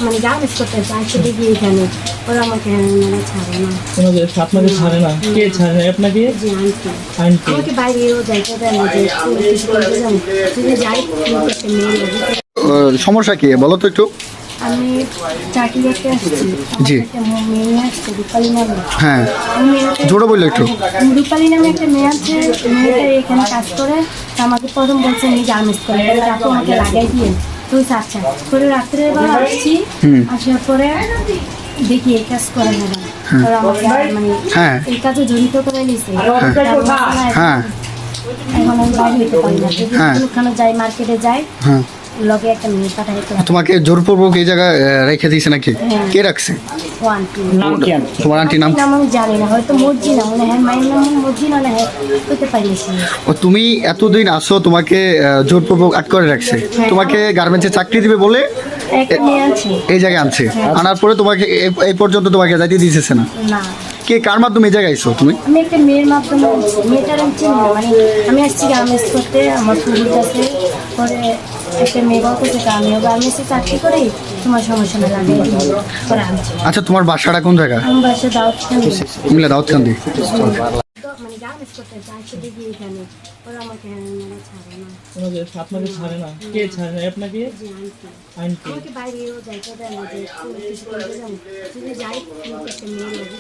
মানে গার্মেন্টস করতে চাই সেটা গিয়ে এখানে ওরা আমাকে ছাড়ে না। আপনাকে ছাড়ে না? কে ছাড়ে না আপনাকে? যে আনছি আন্টি। আমাকে বাইরেও যাইতে দেয় না, যে কিছু করতে যাই যদি যাই একটা মেয়ে লাগে। সমস্যা কি বলো তো একটু। আমি চাকরি করতে আসছি, জি। একটা মেয়ে আসছে রূপালী নামে। হ্যাঁ, জোরে বললো একটু। রূপালী নামে একটা মেয়ে আছে, মেয়েটা এখানে কাজ করে। তো আমাকে প্রথম বলছে আমি গার্মেন্টস করে, আপু আমাকে লাগাই দিয়ে। তো আচ্ছা করে রাত্রেবেলা আসছি, আসার পরে দেখি এই কাজ করে না, ওরা আমাকে মানে হ্যাঁ এই কাজে জড়িত করে নিছে। হ্যাঁ এখন আমি বাইরে হইতে পারি না, হ্যাঁ। ওখানে যাই, মার্কেটে যাই, হ্যাঁ। লগে একটা মেয়ে পাঠাই তোমাকে জোরপূর্বক এই জায়গায় রেখে দিয়েছে নাকি? কে রাখছে? নাম কি? তোমার আন্টির নাম? নাম আমি জানি না, হয়তো মর্জি না মনে হয়, মায়ের নাম মর্জি না না হতে পারি। ও তুমি এতদিন আসো, তোমাকে জোরপূর্বক আটক করে রাখছে, তোমাকে গার্মেন্টসে চাকরি দিবে বলে একটা মেয়ে আছে এই জায়গায় আনছে। আনার পরে তোমাকে এই পর্যন্ত তোমাকে যাইতে দিতেছে না। না, কে কার মাধ্যমে এই জায়গায় আইছো তুমি? আমি একটা মেয়ের মাধ্যমে আসছি। মেয়েটার আমি চিনি না, মানে আমি আসছি গার্মেন্টস করতে, আমার পুরুষ আছে। পরে একটা মেয়ে বলতেছে আমিও গার্মেন্টসে চাকরি করি, তোমার সমস্যা না লাগে পরে আনছি। আচ্ছা, তোমার বাসাটা কোন জায়গা? আমার বাসা দাউদখান্দি। কুমিল্লা দাউদকান্দি। মানে গার্মেন্টস করতে চাই সেটা গিয়ে এখানে ওরা আমাকে ছাড়ে না। আপনাকে ছাড়ে না? কে ছাড়ে না আপনাকে? যে আনছি আন্টি। আমাকে বাইরেও যাইতে দেয় না, যে কিছু করতে যাই যদি যাই একটা মেয়ে লাগে।